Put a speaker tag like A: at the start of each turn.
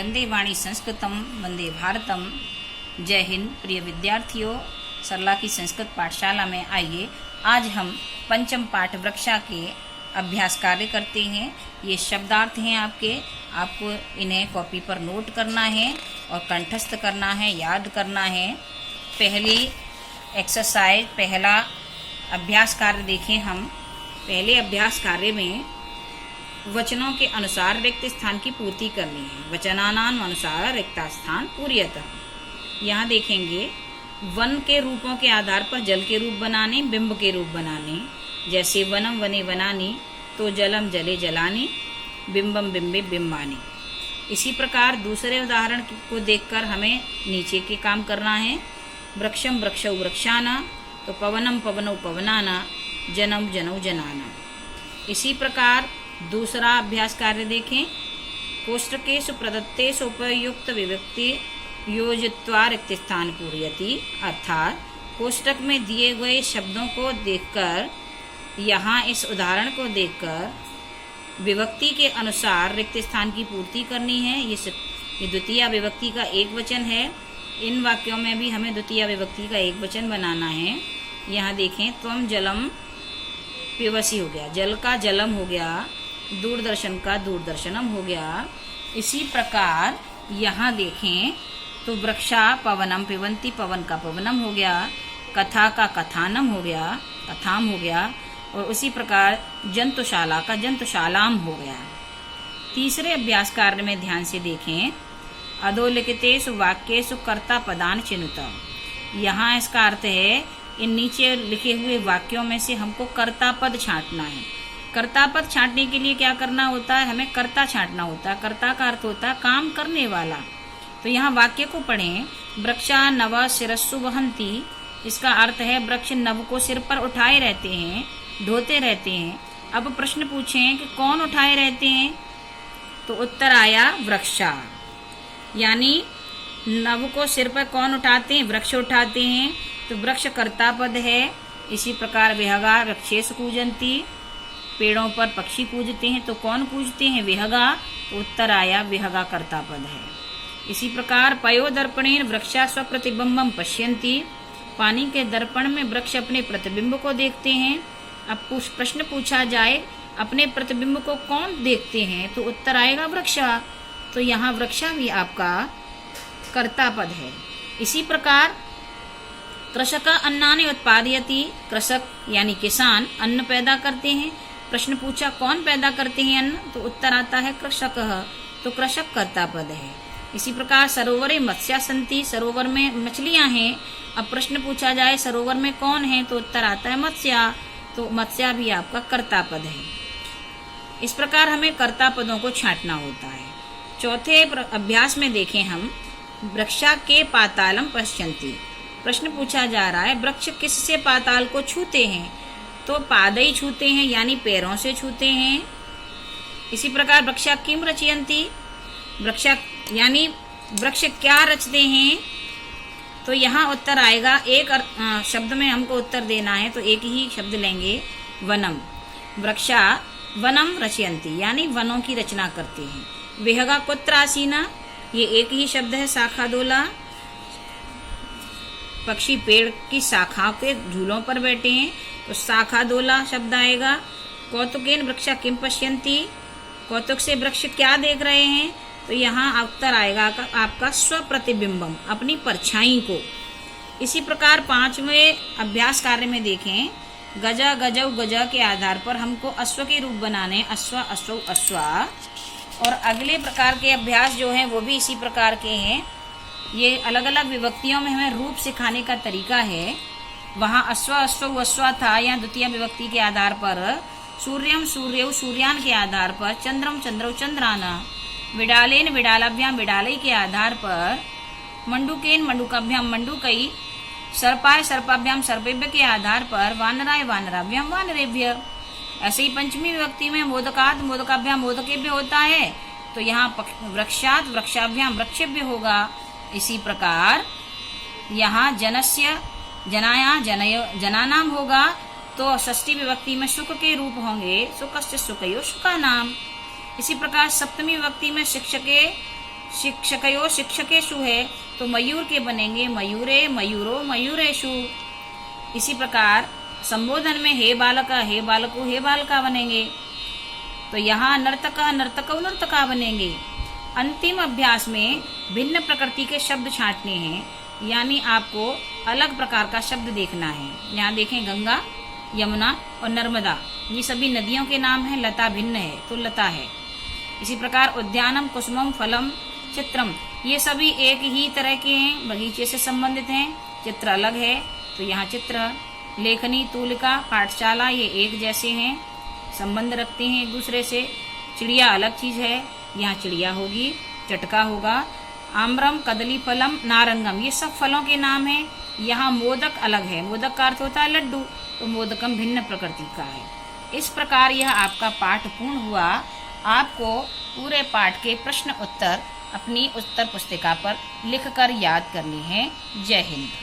A: वंदे वाणी संस्कृतम वंदे भारतम। जय हिंद। प्रिय विद्यार्थियों, सरला की संस्कृत पाठशाला में आइए आज हम पंचम पाठ वृक्षा के अभ्यास कार्य करते हैं। ये शब्दार्थ हैं आपको इन्हें कॉपी पर नोट करना है और कंठस्थ करना है, याद करना है। पहली एक्सरसाइज, पहला अभ्यास कार्य देखें हम। पहले अभ्यास कार्य में वचनों के अनुसार रिक्त स्थान की पूर्ति करनी है। वचनानाम अनुसार रिक्ता स्थान पूर्यतः। यहाँ देखेंगे वन के रूपों के आधार पर जल के रूप बनाने, बिंब के रूप बनाने। जैसे वनम वने वनानी, तो जलम जले जलानी, बिंबम बिंबे बिंबानी। इसी प्रकार दूसरे उदाहरण को देखकर हमें नीचे के काम करना है। वृक्षम वृक्षौ वृक्षाना, तो पवनम पवनौ पवनाना, जनम जनौ जनाना। इसी प्रकार दूसरा अभ्यास कार्य देखें। कोष्ठकेषु प्रदत्तेषु उपयुक्त विभक्ति योजित्वा रिक्त स्थान पूर्यति, अर्थात कोष्ठक में दिए गए शब्दों को देखकर, यहाँ इस उदाहरण को देखकर विभक्ति के अनुसार रिक्त स्थान की पूर्ति करनी है। ये द्वितीय विभक्ति का एक वचन है। इन वाक्यों में भी हमें द्वितीय विभक्ति का एक वचन बनाना है। यहाँ देखें, त्वम जलम पिबसि हो गया, जल का जलम हो गया, दूरदर्शन का दूरदर्शनम हो गया। इसी प्रकार यहाँ देखें तो वृक्षा पवनम पिबन्ति, पवन का पवनम हो गया, कथा का कथानम हो गया, कथाम हो गया, और उसी प्रकार जंतुशाला का जंतुशालाम हो गया। तीसरे अभ्यास कार्य में ध्यान से देखें। अधोलिखितेषु वाक्येषु कर्ता पदान चिनुत। यहाँ इसका अर्थ है इन नीचे लिखे हुए वाक्यों में से हमको कर्ता पद छांटना है। कर्ता पद छांटने के लिए क्या करना होता है? हमें कर्ता छांटना होता है। कर्ता का अर्थ होता है काम करने वाला। तो यहाँ वाक्य को पढ़ें। वृक्षा नव शिरस्सु वहन्ति, इसका अर्थ है वृक्ष नव को सिर पर उठाए रहते हैं, ढोते रहते हैं। अब प्रश्न पूछें कि कौन उठाए रहते हैं, तो उत्तर आया वृक्षा। यानी नव को सिर पर कौन उठाते हैं? वृक्ष उठाते हैं, तो वृक्ष कर्ता पद है। इसी प्रकार विहगा वृक्षेषु कूजन्ति, पेड़ों पर पक्षी पूजते हैं, तो कौन पूजते हैं? विहगा, तो उत्तर आया विहगा कर्ता पद है। इसी प्रकार पयो दर्पणेन वृक्षा स्वप्रतिबिंबम पश्यन्ति, पानी के दर्पण में वृक्ष अपने प्रतिबिंब को देखते हैं। अब प्रश्न पूछा जाए अपने प्रतिबिंब को कौन देखते हैं, तो उत्तर आएगा वृक्षा। तो यहाँ वृक्षा भी आपका कर्ता पद है। इसी प्रकार कृषक अन्नानि उत्पादयति, कृषक यानी किसान अन्न पैदा करते हैं। प्रश्न पूछा कौन पैदा करते हैं अन्न, तो उत्तर आता है कृषक, तो कृषक कर्ता पद है। इसी प्रकार सरोवरे मत्स्या सन्ति, सरोवर में मछलियां हैं। अब प्रश्न पूछा जाए सरोवर में कौन है, तो उत्तर आता है मत्स्या, तो मत्स्या भी आपका कर्ता पद है। इस प्रकार हमें कर्ता पदों को छांटना होता है। चौथे अभ्यास में देखें हम। वृक्षा के पातालम पश्यन्ति, प्रश्न पूछा जा रहा है वृक्ष किससे पाताल को छूते हैं, तो पादई छूते हैं, यानी पैरों से छूते हैं। इसी प्रकार वृक्षा किम रचयन्ति, वृक्षा यानी वृक्ष क्या रचते हैं, तो यहाँ उत्तर आएगा एक शब्द में हमको उत्तर देना है, तो एक ही शब्द लेंगे, वनम। वृक्षा वनम रचयन्ति, यानी वनों की रचना करते हैं। विहगा कुत्र आसीना, ये एक ही शब्द है, शाखा दोला, पक्षी पेड़ की शाखा के झूलों पर बैठे हैं, तो शाखा दोला शब्द आएगा। कौतुकेन वृक्षा किम पश्यन्ति, कौतुक से वृक्ष क्या देख रहे हैं, तो यहाँ उत्तर आएगा आपका स्वप्रतिबिंबम, अपनी परछाई को। इसी प्रकार पांचवें अभ्यास कार्य में देखें। गजा गजौ गजा के आधार पर हमको अश्व के रूप बनाने, अश्व अश्व अश्वा। और अगले प्रकार के अभ्यास जो हैं वो भी इसी प्रकार के हैं। ये अलग अलग विभक्तियों में हमें रूप सिखाने का तरीका है। वहाँ अश्व अश्व अश्वा था, यहाँ द्वितीय विभक्ति के आधार पर सूर्यम सूर्यौ सूर्यान के आधार पर, चंद्रम चंद्रौ चंद्राना, विडालेन विडालाभ्याम विडालय के आधार पर, मंडूकेन मंडूकाभ्याम मंडूकई, सर्पाय सर्पाभ्याम सर्पेभ्य के आधार पर, वानराय वानराभ्याम वानरेभ्य। ऐसे ही पंचमी विभक्ति में मोदकात मोदकाभ्याम मोदकेभ्य होता है, तो यहाँ वृक्षात वृक्षाभ्याम वृक्षेभ्य होगा। इसी प्रकार यहाँ जनस्य जनाया जनय जनानाम होगा, तो षष्ठी विभक्ति में सुख के रूप होंगे, सुखस्य सुखयो सुखानाम। इसी प्रकार सप्तमी विभक्ति में शिक्षके शिक्षकयो शिक्षकेषु है तो मयूर के बनेंगे मयूरे मयूरो मयूरेषु। इसी प्रकार संबोधन में हे बालक हे बालको हे बालका बनेंगे, तो यहाँ नर्तक नर्तकौ नर्तका बनेंगे। अंतिम अभ्यास में भिन्न प्रकृति के शब्द छांटने हैं, यानी आपको अलग प्रकार का शब्द देखना है। यहाँ देखें गंगा, यमुना और नर्मदा, ये सभी नदियों के नाम हैं। लता भिन्न है तो लता है। इसी प्रकार उद्यानम, कुसुमम, फलम, चित्रम, ये सभी एक ही तरह के हैं, बगीचे से संबंधित हैं। चित्र अलग है तो यहाँ चित्र। लेखनी, तूलिका, पाठशाला, ये एक जैसे हैं, संबंध रखते हैं एक दूसरे से। चिड़िया अलग चीज है, यहाँ चिड़िया होगी, चटका होगा। आम्रम, कदली फलम, नारंगम, ये सब फलों के नाम हैं। यहाँ मोदक अलग है, मोदक का अर्थ होता है लड्डू, तो मोदकम भिन्न प्रकृति का है। इस प्रकार यह आपका पाठ पूर्ण हुआ। आपको पूरे पाठ के प्रश्न उत्तर अपनी उत्तर पुस्तिका पर लिखकर याद करने हैं। जय हिंद।